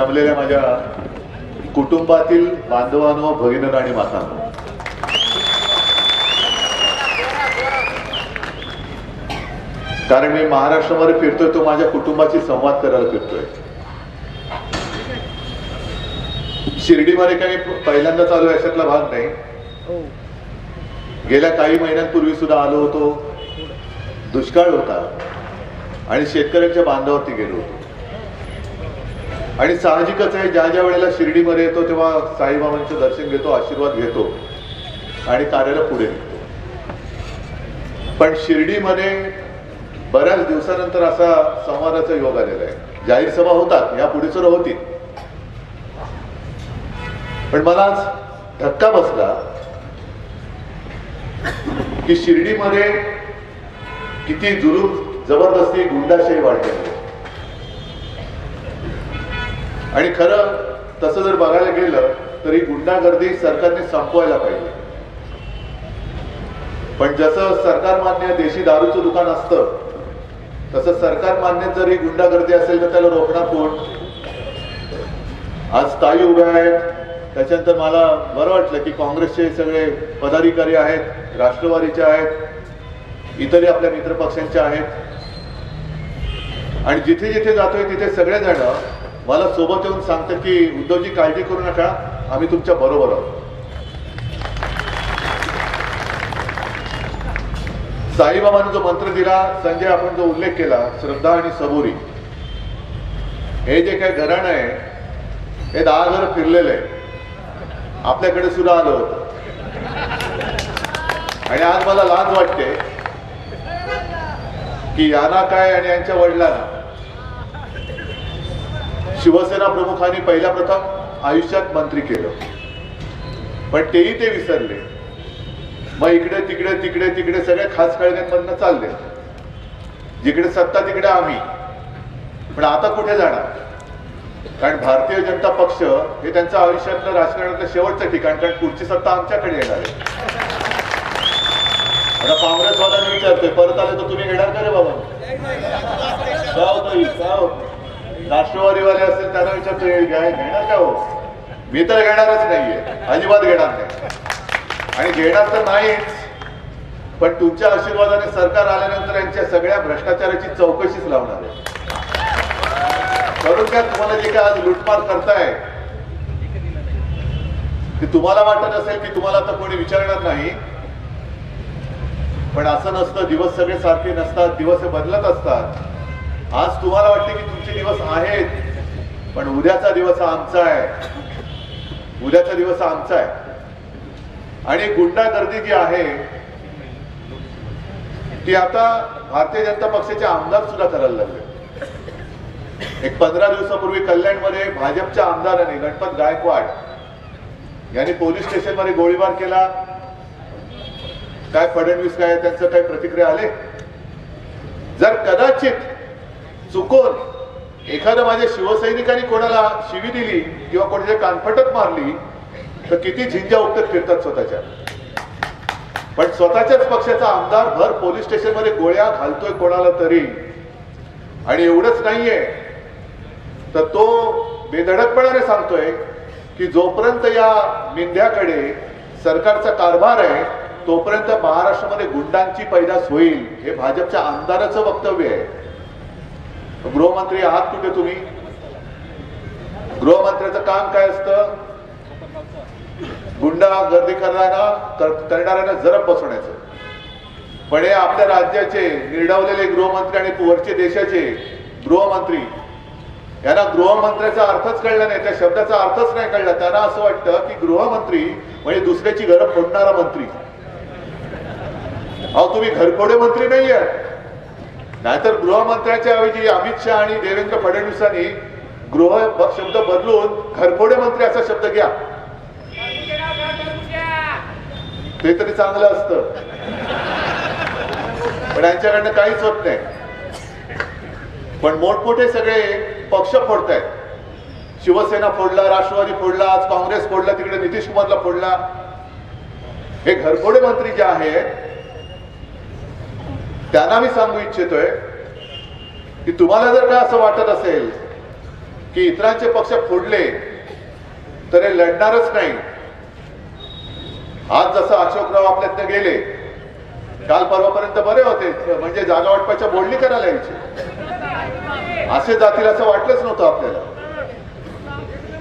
जमलेल्या माझ्या कुटुंबातील बांधवांनो, भगिनींनो आणि मातांनो, कारण मी महाराष्ट्रामध्ये फिरतोय तो माझ्या कुटुंबाशी संवाद करायला फिरतोय. शिर्डीमध्ये काही पहिल्यांदा चालू याच्यातला भाग नाही. गेल्या काही महिन्यांपूर्वी सुद्धा आलो होतो. दुष्काळ होता आणि शेतकऱ्यांच्या बांधावरती गेलो होतो. आणि साहजिकच आहे, ज्या ज्या वेळेला शिर्डीमध्ये येतो तेव्हा साईबाबांचं दर्शन घेतो, आशीर्वाद घेतो आणि कार्याला पुढे निघतो. पण शिर्डीमध्ये बऱ्याच दिवसानंतर असा संवादाचा योग आलेला आहे. जाहीर सभा होतात, या पुढे सुद्धा होती. पण मला आज धक्का बसला की शिर्डीमध्ये किती जुलूम, जबरदस्ती, गुंडाशाही वाढते. आणि खरं तसं जर बघायला गेलं तर ही गुंडागर्दी सरकारने संपवायला पाहिजे. पण जसं सरकार मान्य देशी दारूचं दुकान असतं, तसं सरकार मान्य जर ही गुंडागर्दी असेल तर त्याला रोखणार कोण? आज ताई उभ्या आहेत. त्याच्यानंतर मला बरं वाटलं की काँग्रेसचे सगळे पदाधिकारी आहेत, राष्ट्रवादीचे आहेत, इतरही आपल्या मित्र पक्षांचे आहेत. आणि जिथे जिथे जातोय तिथे सगळेजण मला सोबत येऊन सांगतात की उद्धवजी, काळजी करू नका, आम्ही तुमच्या बरोबर आहोत. साईबाबांनी जो मंत्र दिला, संजय आपण जो उल्लेख केला, श्रद्धा आणि सबुरी, हे जे काही घराणं आहे हे 10 घर फिरलेलं आहे. आपल्याकडे सुद्धा आलं होतं. आणि आज मला लाज वाटते की यांना काय आणि यांच्या वडिलांना शिवसेना प्रमुखांनी पहिल्या प्रथम आयुष्यात मंत्री केलं, पण तेही ते विसरले. मग इकडे तिकडे तिकडे तिकडे सगळे खास कळण्यांमधनं चालले. जिकडे सत्ता तिकडे आम्ही. पण आता कुठे जाणार? कारण भारतीय जनता पक्ष हे त्यांचं आयुष्यातलं राजकारणातलं शेवटचं ठिकाण, कारण पुढची सत्ता आमच्याकडे येणार आहे. आता काँग्रेसवाल्यांनी विचारतोय, परत आले तर तुम्ही घेणार का रे बाबा? का होतं? का होतं? राष्ट्रवादीवाले असेल त्यांना विचारतोय, घेणार का हो? मी तर घेणारच नाहीये, अजिबात घेणार नाही. आणि घेणार तर नाहीच, पण तुमच्या आशीर्वादाने सरकार आल्यानंतर यांच्या सगळ्या भ्रष्टाचाराची चौकशीच लावणार आहे. करून काय तुम्हाला जे काय आज लुटमार करताय ते तुम्हाला वाटत असेल की तुम्हाला आता कोणी विचारणार नाही, पण असं नसतं. दिवस सगळे सारखे नसतात, दिवस हे बदलत असतात. आज तुम्हाला वाटते की तुमचे दिवस आहेत, पण उद्याचा दिवस हा आमचा आहे. उद्याचा दिवस हा आमचा आहे. आणि गुंडागर्दी जी आहे ती आता भारतीय जनता पक्षाचे आमदार सुद्धा करायला लागले. एक 15 दिवसापूर्वी कल्याणमध्ये भाजपच्या आमदाराने, गणपत गायकवाड यांनी पोलीस स्टेशनमध्ये गोळीबार केला. काय फडणवीस काय त्यांचं काय प्रतिक्रिया आले? जर कदाचित चुकून एखाद्या माझ्या शिवसैनिकांनी कोणाला शिवी दिली किंवा कोणाच्या कानफटत मारली तर किती झिंजा उठत फिरतात स्वतःच्या. पण स्वतःच्याच पक्षाचा आमदार भर पोलीस स्टेशन मध्ये गोळ्या घालतोय कोणाला तरी. आणि एवढंच नाहीये तर तो बेधडकपणाने सांगतोय की जोपर्यंत या मिंध्याकडे सरकारचा कारभार आहे तोपर्यंत महाराष्ट्रामध्ये गुंडांची पैदास होईल. हे भाजपच्या आमदाराचं वक्तव्य आहे. गृहमंत्री आहात कुठे तुम्ही? गृहमंत्र्याचं काम काय असतं? गुंडागर्दी करणाऱ्यांना जरब बसवण्याचं. पण हे आपल्या राज्याचे निर्डावलेले गृहमंत्री आणि वरचे देशाचे गृहमंत्री, यांना गृहमंत्र्याचा अर्थच कळला नाही, त्या शब्दाचा अर्थच नाही कळला. त्यांना असं वाटतं की गृहमंत्री म्हणजे दुसऱ्याची घरं फोडणारा मंत्री. अहो, तुम्ही घरफोडे मंत्री नाहीये. नाहीतर गृहमंत्र्याच्या ऐवजी अमित शहा आणि देवेंद्र फडणवीसांनी गृह शब्द बदलून घरफोडे मंत्री असा शब्द घ्या, ते तरी चांगलं असतं. पण यांच्याकडनं काहीच होत नाही. पण मोठमोठे सगळे पक्ष फोडतायत. शिवसेना फोडला, राष्ट्रवादी फोडला, आज काँग्रेस फोडला, तिकडे नितीश कुमारला फोडला. हे घरफोडे मंत्री जे आहेत त्यांना मी सांगू इच्छितोय की तुम्हाला जर का असं वाटत असेल की इतरांचे पक्ष फोडले तर हे लढणारच नाही. आज जसं अशोकराव आपल्यातनं गेले, काल परवापर्यंत बरे होते, म्हणजे जागा वाटपाच्या बोलणी करायला यायचे, असे जातील असं वाटलंच नव्हतं आपल्याला.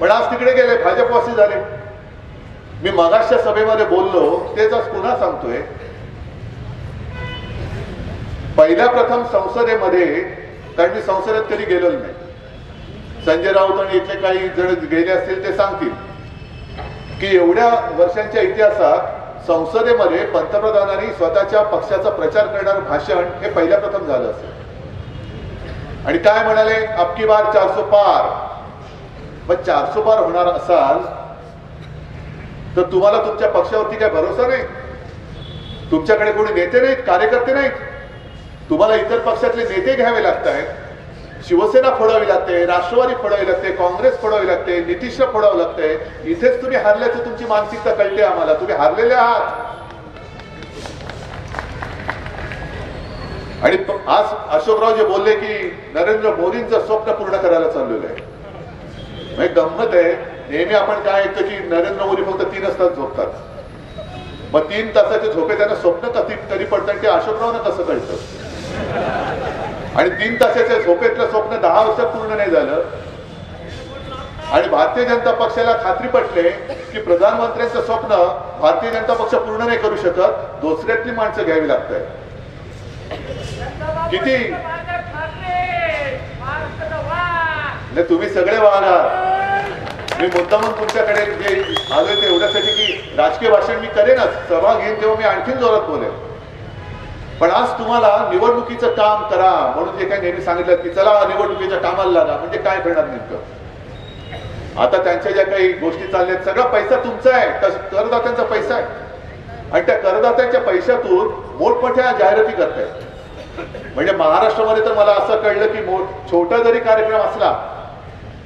पण आज तिकडे गेले, भाजपवासी झाले. मी मगाशच्या सभेमध्ये बोललो तेच आज पुन्हा सांगतोय. पहिल्या प्रथम संसदेमध्ये, कारण मी संसदेत कधी गेलेलो नाही, संजय राऊत आणि इथले काही जण गेले असतील ते सांगतील की एवढ्या वर्षांच्या इतिहासात संसदेमध्ये पंतप्रधानांनी स्वतःच्या पक्षाचा प्रचार करणारं भाषण हे पहिल्या प्रथम झालं असेल. आणि काय म्हणाले, अबकी बार 400 पार. पण 400 पार होणार असाल तर तुम्हाला तुमच्या पक्षावरती काय भरोसा नाही? तुमच्याकडे कोणी नेते नाहीत, कार्यकर्ते नाहीत? तुम्हाला इतर पक्षातले नेते घ्यावे लागत आहेत, शिवसेना फोडावी लागते, राष्ट्रवादी फोडावी लागते, काँग्रेस फोडावी लागते, नितीशला फोडावं लागतंय. इथेच तुम्ही हारल्याचं तुमची मानसिकता कळते आम्हाला. तुम्ही हारलेले आहात. आणि आज अशोकराव जे बोलले की नरेंद्र मोदींचं स्वप्न पूर्ण करायला चाललेलं आहे, म्हणजे गंमत आहे. नेहमी आपण काय ऐकतो की नरेंद्र मोदी फक्त 3 तास झोपतात, मग 3 तासाचे झोपे त्यांना स्वप्न कधी पडतात ते अशोकरावना कसं कळतं? आणि 3 तासाच्या झोपेतलं स्वप्न 10 वर्षात पूर्ण नाही झालं. आणि भारतीय जनता पक्षाला खात्री पटले की प्रधानमंत्र्यांचं स्वप्न भारतीय जनता पक्ष पूर्ण नाही करू शकत, दुसऱ्यातली माणसं घ्यावी लागत आहेत. किती नाही, तुम्ही सगळे वागा. मी मुद्दामून तुमच्याकडे जे आलोय ते एवढ्यासाठी की राजकीय भाषण मी करेनच, सभा घेईन तेव्हा मी आणखीन जोरात बोलेन. पण आज तुम्हाला निवडणुकीचं काम करा म्हणून जे काही नेहमी सांगितलं की चला निवडणुकीच्या कामाला लागा, म्हणजे काय करणार नेमकं? आता त्यांच्या ज्या काही गोष्टी चालल्या सगळा पैसा तुमचा आहे, करदात्यांचा पैसा आहे. आणि त्या करदात्यांच्या पैशातून मोठमोठ्या जाहिराती करतायत. म्हणजे महाराष्ट्रामध्ये तर मला असं कळलं की छोटा जरी कार्यक्रम असला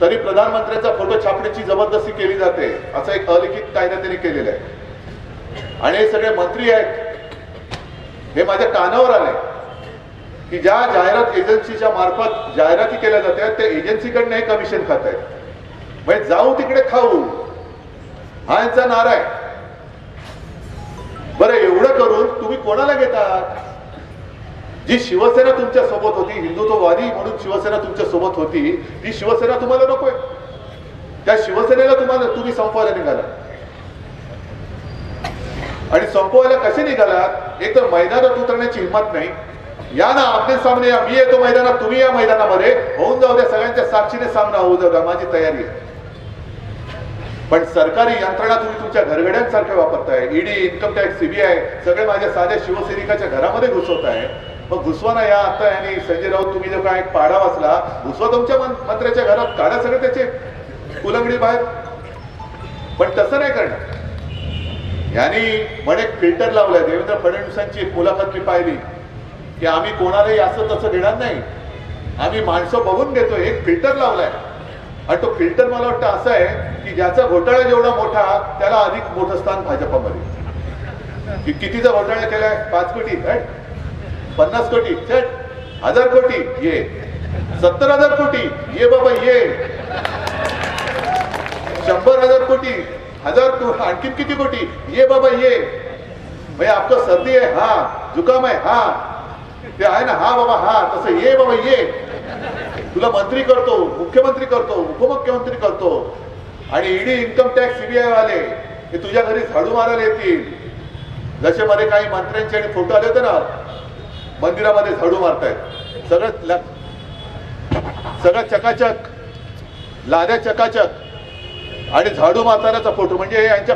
तरी प्रधानमंत्र्यांचा फोटो छापण्याची जबरदस्ती केली जाते, असं एक अलिखित कायदा त्यांनी केलेला आहे. आणि हे सगळे मंत्री आहेत, हे माझ्या कानावर आले की ज्या जाहिरात एजन्सीच्या मार्फत जाहिराती केल्या जातात त्या एजन्सीकडनं हे कमिशन खात आहेत. म्हणजे जाऊ तिकडे खाऊ, हा यांचा नारा आहे. बरं, एवढं करून तुम्ही कोणाला घेतात? जी शिवसेना तुमच्या सोबत होती, हिंदुत्ववादी म्हणून शिवसेना तुमच्या सोबत होती, ती शिवसेना तुम्हाला नकोय. त्या शिवसेनेला तुम्ही संपवायला निघाला. आणि संपवायला कसे निघालात? एक तर मैदानात उतरण्याची हिंमत नाही. या ना, आपले सामने या, मी येतो मैदानात, तुम्ही या मैदानामध्ये, होऊन जाऊ द्या, सगळ्यांच्या साक्षीने सामना होऊ जाऊ द्या, माझी तयारी आहे. पण सरकारी यंत्रणा तुम्ही तुमच्या घरगड्यांसारखे वापरताय. ईडी, इन्कम टॅक्स, सीबीआय सगळे माझ्या साध्या शिवसैनिकाच्या घरामध्ये घुसवत आहे. मग घुसवा ना या. आता आणि संजय राऊत तुम्ही जो काय पाडा वाचला, घुसवा तुमच्या मंत्र्याच्या घरात, काढा सगळे त्याचे कुलंगडी बाहेर. पण तसं नाही करणार. यांनी म्हणे फिल्टर लावलाय. देवेंद्र फडणवीसांची एक मुलाखत मी पाहिली की आम्ही कोणालाही असं तसं घेणार नाही, आम्ही माणसं बघून घेतो. एक फिल्टर लावलाय. आणि तो फिल्टर मला वाटतं असा आहे की ज्याचा घोटाळा जेवढा मोठा त्याला अधिक मोठं स्थान भाजपामध्ये. कितीचा घोटाळा केलाय? 5 कोटी, 50 कोटी, 1000 कोटी, ये 70,000 कोटी, ये बाबा ये 100,000 कोटी, 1000 आणखी किती कोटी, ये बाबा ये. भाई आपको सर्दी आहे, हा जुकाम आहे, हा ते आहे ना, हा बाबा हा, तसं ये बाबा ये. तुला मंत्री करतो, मुख्यमंत्री करतो, उपमुख्यमंत्री करतो. आणि ईडी, इन्कम टॅक्स, सीबीआय वाले हे तुझ्या घरी झाडू मारायला येतील. जसे मध्ये काही मंत्र्यांचे आणि फोटो आले होते ना, मंदिरामध्ये झाडू मारतायत, सगळं चकाचक, लाद्या चकाचक, आणि झाडू मारतानाचा फोटो, म्हणजे यांच्या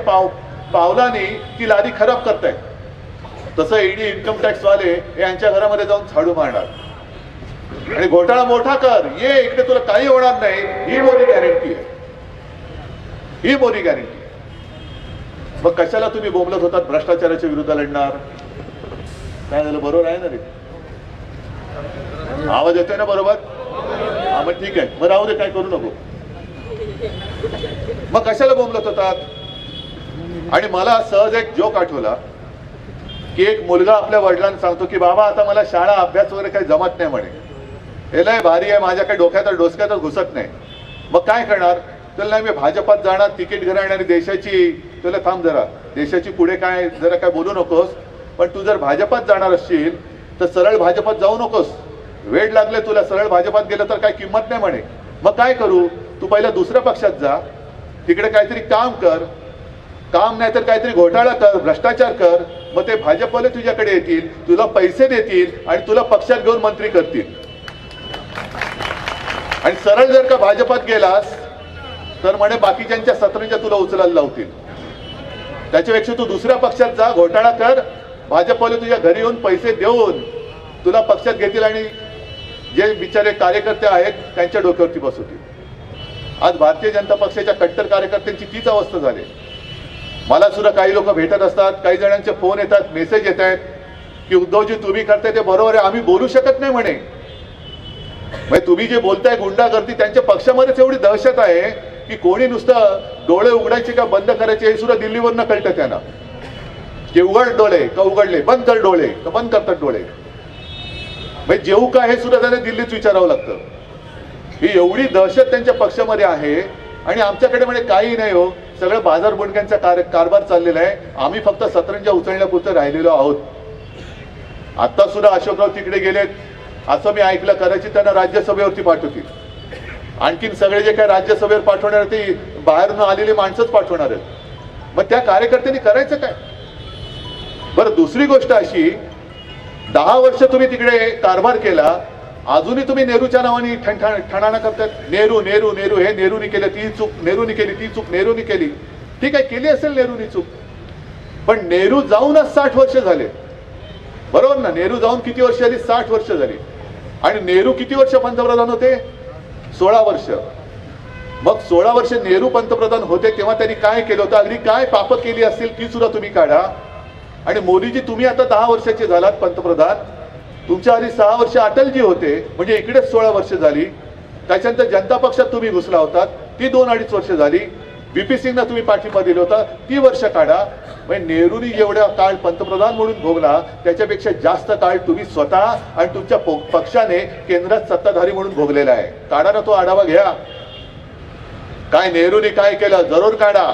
पावलांनी ती लादी खराब करतायत. तसं ईडी, इन्कम टॅक्स वाले हे यांच्या घरामध्ये जाऊन झाडू मारणार. आणि घोटाळा मोठा कर, ये इकडे, तुला काही होणार नाही, ही मोदी गॅरंटी आहे, ही मोदी गॅरंटी. मग कशाला तुम्ही बोंबलत होतात भ्रष्टाचाराच्या विरुद्ध लढणार? काय झालं? बरोबर आहे ना रे? आवाज येतोय ना बरोबर? हा, मग ठीक आहे, मग राहू दे, काय करू नको. मग कशाला बोंबलत होतात? आणि मला सहज एक जोक आठवला की एक मुलगा आपल्या वडिलांना सांगतो की बाबा आता मला शाळा, अभ्यास वगैरे काही जमत नाही म्हणे, हे लय भारी आहे, माझ्या काही डोक्यात डोसक्यातच घुसत नाही. मग काय करणार? तर नाही मी भाजपात जाणार, तिकीट घेणार आणि देशाची, तुला थांब जरा, देशाची पुढे काय जरा काय बोलू नकोस, पण तू जर भाजपात जाणार असशील तर सरळ भाजपात जाऊ नकोस. वेळ लागले तुला, सरळ भाजपात गेलं तर काय किंमत नाही म्हणे. मग काय करू? तू पहिला दुसऱ्या पक्षात जा, तिकडे काहीतरी काम कर, काम नाही तर काहीतरी घोटाळा कर, भ्रष्टाचार कर. मग ते भाजपवाले तुझ्याकडे येतील, तुला पैसे देतील आणि तुला पक्षात घेऊन मंत्री करतील. आणि सरळ जर का भाजपात गेलास तर म्हणे बाकीच्यांच्या सतरंजा तुला उचलायला लावतील. त्याच्यापेक्षा तू दुसऱ्या पक्षात जा, घोटाळा कर, भाजपवाले तुझ्या घरी येऊन पैसे देऊन तुला पक्षात घेतील आणि जे बिचारे कार्यकर्ते आहेत त्यांच्या डोक्यावरती बसवतील. आज भारतीय जनता पक्षाच्या कट्टर कार्यकर्त्यांची तीच अवस्था झाली. मला सुद्धा काही लोक भेटत असतात, काही जणांचे फोन येतात, मेसेज येत आहेत की उद्धवजी तुम्ही करताय ते बरोबर आहे, आम्ही बोलू शकत नाही म्हणे. म्हणजे तुम्ही जे बोलताय गुंडागर्दी, त्यांच्या पक्षामध्येच एवढी दहशत आहे की कोणी नुसतं डोळे उघडायचे का बंद करायचे हे सुद्धा दिल्लीवरनं कळतं त्यांना. की उघड डोळे का उघडले, बंद कर डोळे का बंद करतात डोळे. म्हणजे जेवू का हे सुद्धा त्यांना दिल्लीत विचारावं लागतं. ही एवढी दहशत त्यांच्या पक्षामध्ये आहे. आणि आमच्याकडे म्हणजे काही नाही हो, सगळं बाजार बुणक्यांचा कारभार चाललेला आहे. आम्ही फक्त सतरंजा उचलण्यापुरतं राहिलेलो आहोत. आता सुद्धा अशोकराव तिकडे गेलेत असं मी ऐकलं, कदाचित त्यांना राज्यसभेवरती पाठवतील. आणखीन सगळे जे काय राज्यसभेवर पाठवणार ते बाहेरून आलेली माणसंच पाठवणार आहेत. मग त्या कार्यकर्त्यांनी करायचं काय? बरं, दुसरी गोष्ट अशी, 10 वर्ष तुम्ही तिकडे कारभार केला, अजूनही तुम्ही नेहरूच्या नावाने ठणाणा करतात. नेहरू नेहरू नेहरू, हे नेहरूनी केलं ती चूक, नेहरूनी केली ती चूक, नेहरूनी केली. ठीक आहे, केली असेल नेहरूनी चूक, पण नेहरू जाऊनच 60 वर्ष झाले. बरोबर ना? नेहरू जाऊन किती वर्ष झाली? 60 वर्ष झाली. आणि नेहरू किती वर्ष पंतप्रधान होते? 16 वर्ष. मग 16 वर्ष नेहरू पंतप्रधान होते तेव्हा त्यांनी काय केलं होतं, अगदी काय पाप केली असतील ती सुद्धा तुम्ही काढा. आणि मोदीजी तुम्ही आता 10 वर्षाचे झालात पंतप्रधान, तुमच्या आधी 6 वर्ष अटलजी होते, म्हणजे इकडेच 16 वर्ष झाली. त्याच्यानंतर जनता पक्षात तुम्ही घुसला होतात, ती 2-2.5 वर्ष झाली. VP सिंगना तुम्ही पाठिंबा दिला होता, ती वर्ष काढा. म्हणजे नेहरूनी जेवढा काळ पंतप्रधान म्हणून भोगला त्याच्यापेक्षा जास्त काळ तुम्ही स्वतः आणि तुमच्या पक्षाने केंद्रात सत्ताधारी म्हणून भोगलेला आहे. काढा ना तो आढावा घ्या. काय नेहरूनी काय केलं जरूर काढा.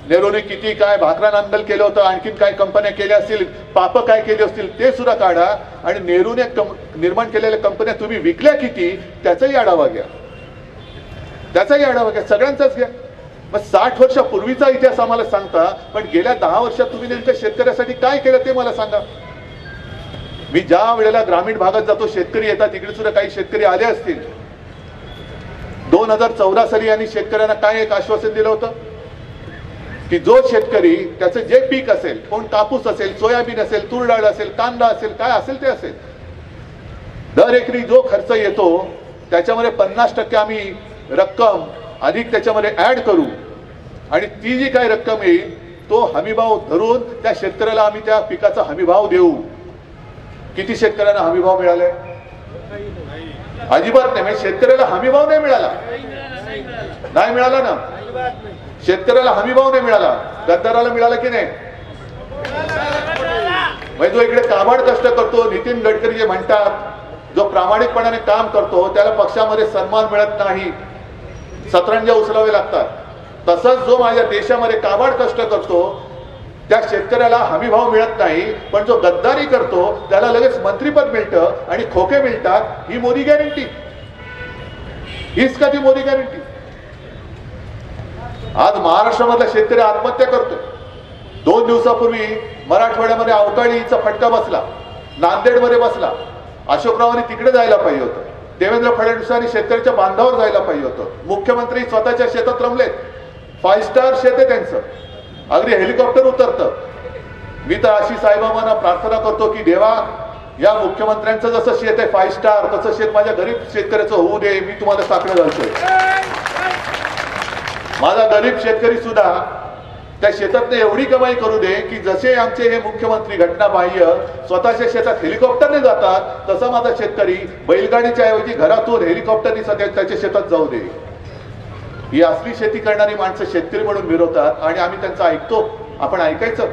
नेहरूने किती काय भाकरा आंदोलन केलं होतं, आणखीन काय कंपन्या केल्या असतील, पाप काय केली असतील ते सुद्धा काढा. आणि नेहरूने निर्माण केलेल्या कंपन्या तुम्ही विकल्या किती त्याचाही आढावा घ्या. त्याचाही आढावा घ्या, सगळ्यांचाच घ्या. मग 60 वर्षापूर्वीचा इतिहास आम्हाला सांगता, पण गेल्या 10 वर्षात तुम्ही नेमकं शेतकऱ्यासाठी काय केलं ते मला सांगा. मी ज्या वेळेला ग्रामीण भागात जातो, शेतकरी येतात, तिकडे सुद्धा काही शेतकरी आले असतील. 2014 साली यांनी शेतकऱ्यांना काय एक आश्वासन दिलं होतं की जो शेतकरी त्याचं जे पीक असेल, कोण कापूस असेल, सोयाबीन असेल, तूर डाळ असेल, कांदा असेल, काय असेल ते असेल, दर एकरी जो खर्च येतो त्याच्यामध्ये 50% आम्ही रक्कम अधिक त्याच्यामध्ये ऍड करू आणि ती जी काही रक्कम येईल तो हमीभाव धरून त्या शेतकऱ्याला आम्ही त्या पिकाचा हमीभाव देऊ. किती शेतकऱ्यांना हमीभाव मिळाले? अजिबात नाही. शेतकऱ्याला हमीभाव नाही मिळाला. नाही मिळाला ना, शेतकऱ्याला हमीभाव नाही मिळाला. गद्दाराला मिळाला की नाही? म्हणजे जो इकडे काबाड कष्ट करतो, नितीन गडकरी जे म्हणतात, जो प्रामाणिकपणाने काम करतो त्याला पक्षामध्ये सन्मान मिळत नाही, सतरंजा उचलावे लागतात. तसंच जो माझ्या देशामध्ये काबाड कष्ट करतो त्या शेतकऱ्याला हमीभाव मिळत नाही, पण जो गद्दारी करतो त्याला लगेच मंत्रीपद मिळतं आणि खोके मिळतात. ही मोदी गॅरंटी? हीच का ती मोदी गॅरंटी? आज महाराष्ट्रामधला शेतकरी आत्महत्या करतो. 2 दिवसापूर्वी मराठवाड्यामध्ये अवकाळीचा फटका बसला, नांदेडमध्ये बसला. अशोकरावांनी तिकडे जायला पाहिजे होतं. देवेंद्र फडणवीसांनी शेतकऱ्याच्या बांधावर जायला पाहिजे होतं. मुख्यमंत्री स्वतःच्या शेतात रमलेत. 5 स्टार शेत आहे त्यांचं, अगदी हेलिकॉप्टर उतरतं. मी तर अशी साईबाबांना प्रार्थना करतो की देवा, या मुख्यमंत्र्यांचं जसं शेत आहे 5 स्टार, तसं शेत माझ्या गरीब शेतकऱ्याचं होऊ दे. मी तुम्हाला साकडं घालतोय. माझा गरीब शेतकरी सुद्धा त्या शेतातनं एवढी कमाई करू दे की जसे आमचे हे मुख्यमंत्री घटनाबाह्य स्वतःच्या शेतात हेलिकॉप्टरने जातात, तसा माझा शेतकरी बैलगाडीच्या ऐवजी घरातून हेलिकॉप्टरने त्याच्या शेतात जाऊ दे. ही असली शेती करणारी माणसं शेतकरी म्हणून विरोधात आणि आम्ही त्यांचं ऐकतो. आपण ऐकायचं.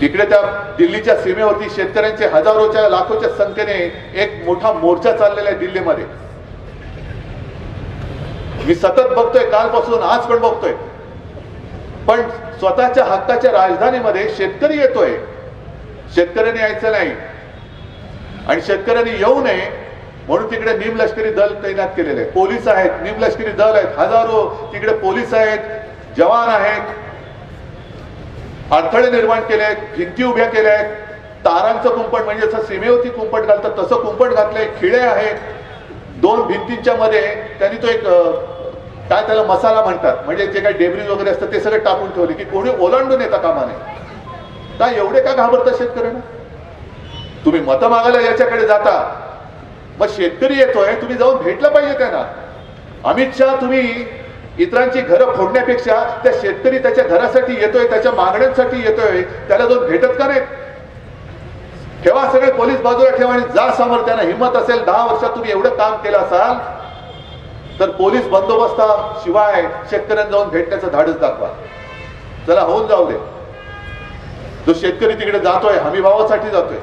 तिकडे त्या दिल्लीच्या सीमेवरती शेतकऱ्यांचे हजारोच्या लाखोच्या संख्येने एक मोठा मोर्चा चाललेला आहे दिल्लीमध्ये. मी सतत बघतोय, कालपासून आज पण बघतोय. पण स्वतःच्या हक्काच्या राजधानीमध्ये शेतकरी येतोय, शेतकऱ्यांनी यायचं नाही आणि शेतकऱ्यांनी येऊ नये म्हणून तिकडे निमलष्करी दल तैनात केलेले आहे. पोलीस आहेत, निमलष्करी दल आहेत, हजारो तिकडे पोलीस आहेत, जवान आहेत. अडथळे निर्माण केले आहेत, भिंती उभ्या केल्या आहेत, तारांचं कुंपण म्हणजे जसं सीमेवरती कुंपण घालतात तसं कुंपण घातलंय, खिळे आहेत. 2 भिंतींच्या मध्ये त्यांनी तो एक काय त्याला मसाला म्हणतात, म्हणजे जे काही डेब्रिज वगैरे असतं ते सगळं टाकून ठेवले की कोणी ओलांडून येता कामा नये. का एवढे का घाबरता शेतकऱ्यांना? तुम्ही मतं मागायला याच्याकडे जाता, मग शेतकरी येतोय, तुम्ही जाऊन भेटलं पाहिजे त्यांना. अमित शहा तुम्ही इतरांची घरं फोडण्यापेक्षा त्या शेतकरी त्याच्या घरासाठी येतोय, त्याच्या मागण्यांसाठी येतोय, त्याला जाऊन भेटत का नाही? ठेवा सगळे पोलीस बाजूला ठेवा आणि जा सामर्थ्यानं. हिंमत असेल 10 वर्षात तुम्ही एवढं काम केलं असाल तर पोलीस बंदोबस्ताशिवाय शेतकऱ्यांना जाऊन भेटण्याचं धाडस दाखवा. चला होऊन जाऊ दे. जो शेतकरी तिकडे जातोय हमी भावासाठी जातोय,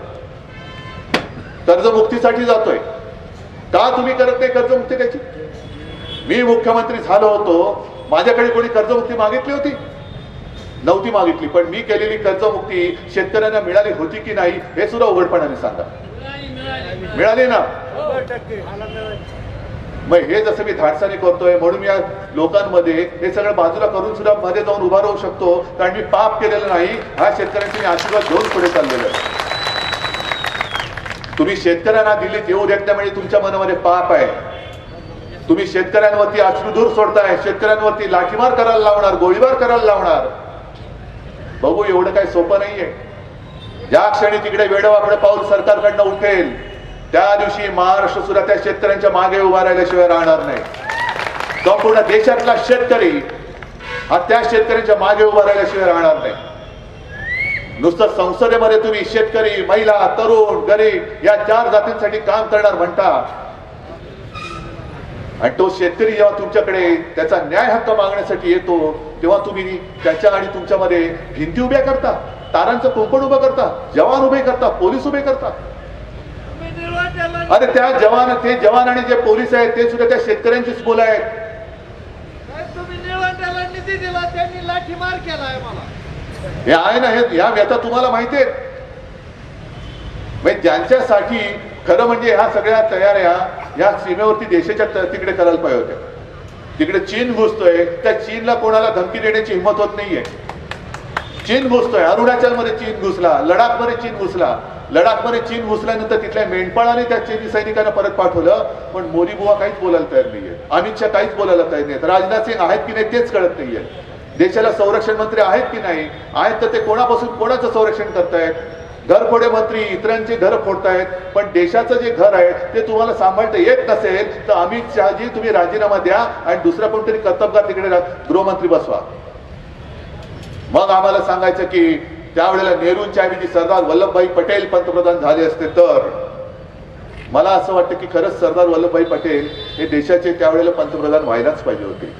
कर्जमुक्तीसाठी जातोय. का तुम्ही करत नाही कर्जमुक्ती त्याची? मी मुख्यमंत्री झालो होतो, माझ्याकडे कोणी कर्जमुक्ती मागितली होती? नव्हती मागितली. पण मी केलेली कर्जमुक्ती शेतकऱ्यांना मिळाली होती की नाही हे सुद्धा उघडपणाने सांगा. मिळाली ना? मग हे जसं मी धाडसाने करतोय म्हणून मी या लोकांमध्ये हे सगळं बाजूला करून सुद्धा मध्ये जाऊन उभा राहू शकतो, कारण मी पाप केलेलं नाही. हा शेतकऱ्यांची मी आशीर्वाद घेऊन पुढे चाललेलो आहे. तुम्ही शेतकऱ्यांना दिलीत येऊ देत नाही म्हणजे तुमच्या मनामध्ये पाप आहे. तुम्ही शेतकऱ्यांवरती अश्रुधूर सोडताय, शेतकऱ्यांवरती लाठीमार करायला लावणार, गोळीबार करायला लावणार. बघू, एवढं काही सोपं नाहीये. ज्या क्षणी तिकडे वेडवाकडे पाऊल सरकारकडनं उठेल त्या दिवशी महाराष्ट्र सुद्धा त्या शेतकऱ्यांच्या मागे उभा राहिल्याशिवाय राहणार नाही. संपूर्ण देशातला शेतकरी हा त्या शेतकऱ्यांच्या मागे उभा राहिल्याशिवाय राहणार नाही. नुसतं संसदेमध्ये तुम्ही शेतकरी, महिला, तरुण, गरीब या 4 जातींसाठी काम करणार म्हणता आणि तो शेतकरी जेव्हा तुमच्याकडे त्याचा न्याय हक्क मागण्यासाठी येतो तेव्हा तुम्ही त्याच्या आणि तुमच्यामध्ये भिंती उभ्या करता, तारांचं कुंपण उभं करता, जवान उभे करता, पोलीस उभे करता. अरे त्या ते जवान आणि जे पोलीस आहेत ते सुद्धा त्या शेतकऱ्यांचीच मुलं आहेत. तुम्ही निळवंड्याला निधी दिला, त्यांनी लाठीमार केलाय मला. हे आहे ना, हे या व्यथा तुम्हाला माहिती आहेत. ज्यांच्यासाठी खरं म्हणजे ह्या सगळ्या तयाऱ्या या सीमेवरती देशाच्या तिकडे करायला पाहिजे होत्या. तिकडे चीन घुसतोय, त्या चीनला कोणाला धमकी देण्याची हिंमत होत नाहीये. चीन घुसतोय, अरुणाचलमध्ये चीन घुसला, लडाखमध्ये चीन घुसला. लडाखमध्ये चीन घुसल्यानंतर तिथल्या मेंढपाळाने त्या चीनी सैनिकांना परत पाठवलं. पण मोदी बुवा काहीच बोलायला तयार नाहीये, अमित शहा काहीच बोलायला तयार नाहीये, राजनाथ सिंग आहेत की नाही तेच कळत नाहीये. देशाला संरक्षण मंत्री आहेत की नाही, आहेत तर ते कोणापासून कोणाचं संरक्षण करतायत? घरफोडे मंत्री इतरांची घर फोडतायत. पण देशाचं जे घर आहे ते तुम्हाला सांभाळता येत नसेल तर अमित शहाजी तुम्ही राजीनामा द्या आणि दुसरा कोणतरी कर्तबगार तिकडे गृहमंत्री बसवा. मग आम्हाला सांगायचं की त्यावेळेला नेहरूंच्या ऐवजी सरदार वल्लभभाई पटेल पंतप्रधान झाले असते तर. मला असं वाटतं की खरंच सरदार वल्लभभाई पटेल हे देशाचे त्यावेळेला पंतप्रधान व्हायलाच पाहिजे होते.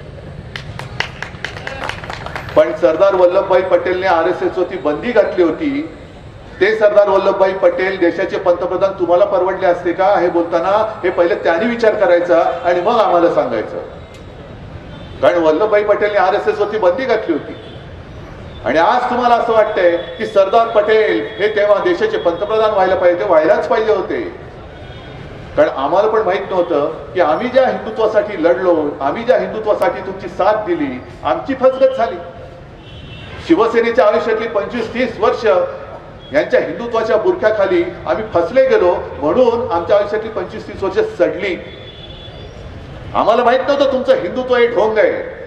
पण सरदार वल्लभभाई पटेलने RSS वरती बंदी घातली होती. ते सरदार वल्लभभाई पटेल देशाचे पंतप्रधान तुम्हाला परवडले असते का हे बोलताना हे पहिले त्यांनी विचार करायचा आणि मग आम्हाला सांगायचं. कारण वल्लभभाई पटेलने RSS वरती बंदी घातली होती आणि आज तुम्हाला असं वाटतंय की सरदार पटेल हे तेव्हा देशाचे पंतप्रधान व्हायला पाहिजे, ते व्हायलाच पाहिजे होते. कारण आम्हाला पण माहित नव्हतं की आम्ही ज्या हिंदुत्वासाठी लढलो, आम्ही ज्या हिंदुत्वासाठी तुमची साथ दिली, आमची फसगत झाली. शिवसेनेच्या आयुष्यातली 25-30 वर्ष यांच्या हिंदुत्वाच्या बुरख्याखाली आम्ही फसले गेलो म्हणून आमच्या आयुष्यातली 25-30 वर्ष सडली. आम्हाला माहित नव्हतं तुमचं हिंदुत्व हे ढोंग आहे.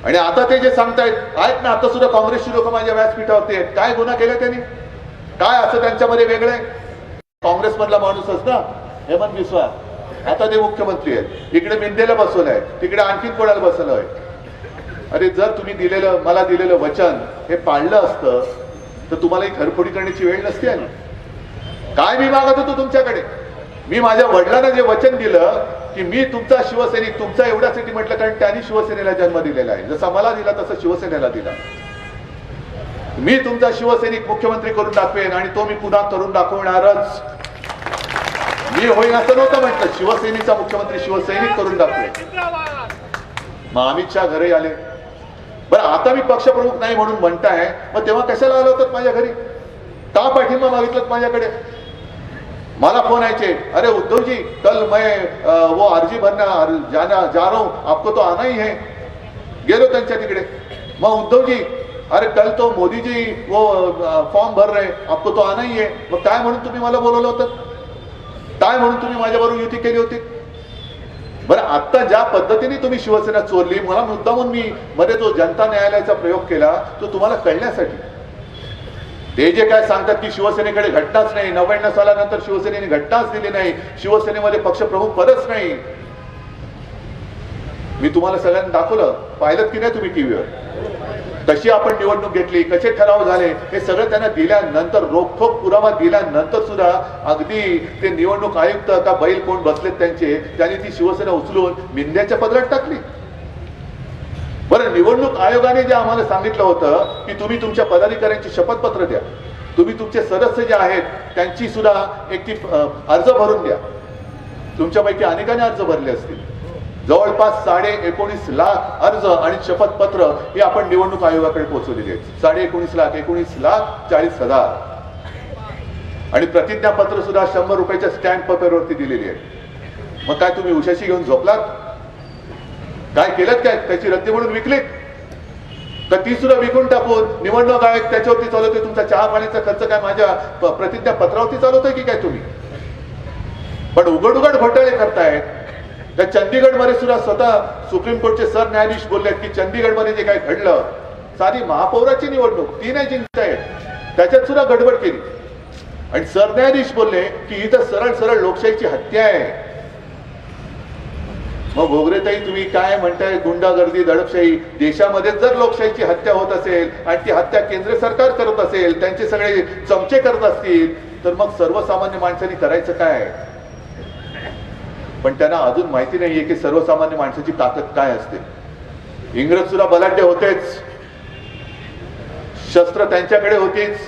आणि आता ते जे सांगतायत आहेत ना, आता सुद्धा काँग्रेसची लोक माझ्या व्यासपीठावरती आहेत. काय गुन्हा केला त्यांनी? काय असं त्यांच्यामध्ये वेगळं आहे? काँग्रेस मधला माणूसच ना हेमंत बिस्वा, आता ते मुख्यमंत्री आहेत. इकडे मिंदेला बसवलंय, तिकडे आणखीन कोणाला बसवलंय. अरे जर तुम्ही मला दिलेलं वचन हे पाळलं असतं तर तुम्हाला घरफोडी करण्याची वेळ नसते आली. काय मी मागत होतो तुमच्याकडे? मी माझ्या वडिलांना जे वचन दिलं की मी तुमचा शिवसैनिक, तुमचा एवढ्यासाठी म्हटलं कारण त्यांनी शिवसेनेला जन्म दिलेला आहे. जसा मला दिला तसं शिवसेनेला दिला. मी तुमचा शिवसैनिक मुख्यमंत्री करून दाखवेन आणि तो मी पुन्हा करून दाखवणारच. मी होईन असं नव्हतं म्हटलं, शिवसेनेचा मुख्यमंत्री शिवसैनिक करून दाखवेन. मग अमित शहा घरी आले. बरं आता मी पक्षप्रमुख नाही म्हणून म्हणताय, मग तेव्हा कशाला आलं होतं माझ्या घरी? का पाठिंबा मागितलं माझ्याकडे? मला फोन यायचे, अरे उद्धव जी कल मैं वो अर्जी भरना जा रहा हूं, आपको तो आना ही है. गेलो त्यांच्या तिकडे. मग उद्धव जी अरे कल तो मोदी जी वो फॉर्म भर रहे, आपको तो आना ही है. मग काय म्हणून तुम्ही मला बोलवलं होतं? काय म्हणून तुम्ही माझ्याबरोबर युती केली होती? बरं आता ज्या पद्धतीने तुम्ही शिवसेना चोरली, मला मुद्दामून मी मध्ये जो जनता न्यायालयाचा प्रयोग केला तो तुम्हाला कळण्यासाठी. ते जे काय सांगतात की शिवसेनेकडे घटनाच नाही, 99 सालानंतर शिवसेनेने घटनाच दिली नाही, शिवसेनेमध्ये पक्षप्रमुख पदच नाही. मी तुम्हाला सगळ्यांना दाखवलं, पाहिलं की नाही तुम्ही टीव्हीवर? कशी आपण निवडणूक घेतली, कसे ठराव झाले, हे सगळं त्यांना दिल्यानंतर, रोखठोक पुरावा दिल्यानंतर सुद्धा अगदी ते निवडणूक आयुक्त का बैल कोण बसलेत त्यांचे, त्यांनी ती शिवसेना उचलून मिंद्याच्या पदरात टाकली. बरं निवडणूक आयोगाने जे आम्हाला सांगितलं होतं की तुम्ही तुमच्या पदाधिकाऱ्यांची शपथपत्र द्या, तुम्ही तुमचे सदस्य जे आहेत त्यांची सुद्धा एक ती अर्ज भरून द्या. तुमच्यापैकी अनेकांनी अर्ज भरले असतील. जवळपास 19.5 लाख अर्ज आणि शपथपत्र हे आपण निवडणूक आयोगाकडे पोहोचवलेली आहेत. 19.5 लाख, 19,40,000 आणि प्रतिज्ञापत्र सुद्धा 100 रुपयाच्या स्टॅम्प पेपरवरती दिलेली आहे. मग काय तुम्ही उशाशी घेऊन झोपलात? काय केलं? काय त्याची रद्दी म्हणून विकलीत तर ती सुद्धा विकून टाकून निवडणूक आयोग त्याच्यावरती चालवतोय. तुमचा चहा पाण्याचा खर्च काय माझ्या प्रतिज्ञापत्रावरती चालवतोय की काय तुम्ही? पण उघड उघड घोटाळे करतायत. त्या चंदीगडमध्ये सुद्धा स्वतः सुप्रीम कोर्टचे सरन्यायाधीश बोलले की चंदीगडमध्ये जे काय घडलं, साधी महापौराची निवडणूक ती नाही जिंकतायत, त्याच्यात सुद्धा गडबड केली. आणि सरन्यायाधीश बोलले की इथं सरळ सरळ लोकशाहीची हत्या आहे. मग भोगरेताई तुम्ही काय म्हणताय? गुंडागर्दी, दडपशाही. देशामध्ये जर लोकशाहीची हत्या होत असेल आणि ती हत्या केंद्र सरकार करत असेल, त्यांचे सगळे चमचे करत असतील, तर मग सर्वसामान्य माणसांनी करायचं काय? पण त्यांना अजून माहिती नाहीये की सर्वसामान्य माणसाची ताकद काय असते. इंग्रज सुद्धा बलाढ्य होतेच, शस्त्र त्यांच्याकडे होतीच,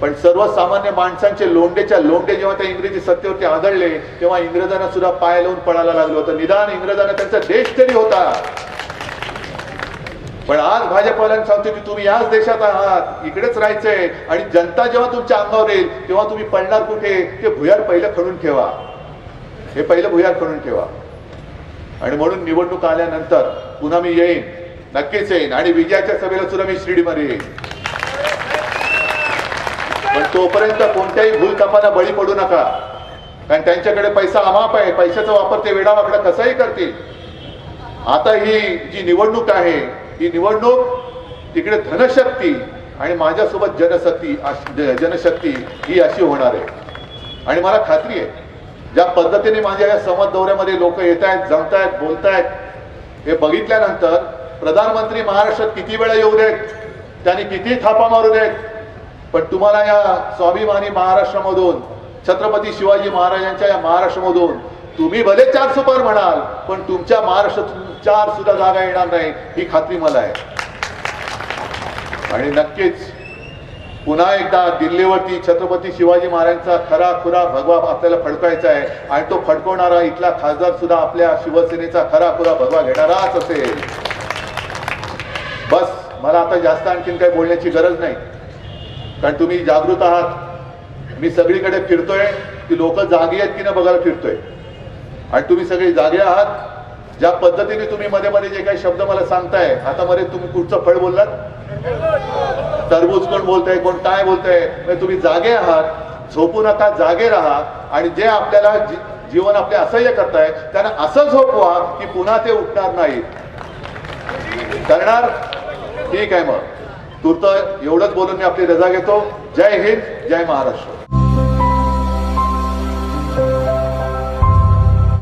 पण सर्वसामान्य माणसांचे लोंढेच्या लोंढे जेव्हा त्या इंग्रजी सत्तेवरती आदळले तेव्हा इंग्रजांना सुद्धा पाय लावून पळायला लागलं होतं. निदान इंग्रजांना त्यांचा देश तरी होता. पण आज भाजपवाल्यांना सांगतो की तुम्ही याच देशात आहात, इकडेच राहायचंय, आणि जनता जेव्हा तुमच्या अंगावर येईल तेव्हा तुम्ही पडणार कुठे ते भुयार पहिलं खणून ठेवा. हे पहिलं भुयार खणून ठेवा. आणि म्हणून निवडणूक आल्यानंतर पुन्हा मी येईन, नक्कीच येईन, आणि विजयाच्या सभेला सुद्धा मी शिर्डीमध्ये येईन. पण तोपर्यंत कोणत्याही भूलथापांना बळी पडू नका, कारण त्यांच्याकडे पैसा अमाप आहे. पैशाचा वापर ते वेडावाकडा कसाही करतील. आता ही जी निवडणूक आहे, ही निवडणूक तिकडे धनशक्ती आणि माझ्यासोबत जनशक्ती ही अशी होणार आहे. आणि मला खात्री आहे ज्या पद्धतीने माझ्या या संवाद दौऱ्यामध्ये लोक येत आहेत, जमतायत, बोलतायत, हे बघितल्यानंतर प्रधानमंत्री महाराष्ट्रात किती वेळा येऊ देत, त्यांनी किती थापा मारू देत, पण तुम्हाला या स्वाभिमानी महाराष्ट्रामधून, छत्रपती शिवाजी महाराजांच्या या महाराष्ट्रामधून तुम्ही भले 4 सुपार म्हणाल, पण तुमच्या महाराष्ट्रातून 4 सुद्धा जागा येणार नाही, ही खात्री मला आहे. आणि नक्कीच पुन्हा एकदा दिल्लीवरती छत्रपती शिवाजी महाराजांचा खरा खुरा भगवा आपल्याला फडकायचा आहे. आणि तो फडकवणारा इथला खासदार सुद्धा आपल्या शिवसेनेचा खरा खुरा भगवा घेणाराच असेल. बस मला आता जास्त आणखीन काही बोलण्याची गरज नाही, कारण तुम्ही जागृत आहात. मी सगळीकडे फिरतोय, की लोक जागी आहेत की ना बघायला फिरतोय, आणि तुम्ही सगळे जागे आहात. ज्या पद्धतीने तुम्ही मध्ये मध्ये जे काही शब्द मला सांगताय, आता मध्ये तुम्ही कुठचं फळ बोललात, टरबूज कोण बोलताय, कोण काय बोलताय, तुम्ही जागे आहात. झोपू नका, जागे राहा. आणि जे आपल्याला जीवन आपले असह्य करताय त्यांना असं झोपवा की पुन्हा ते उठणार नाहीत. करणार? ठीक आहे. मग तूर्त एवढंच बोलून मी आपली रजा घेतो. जय हिंद, जय महाराष्ट्र.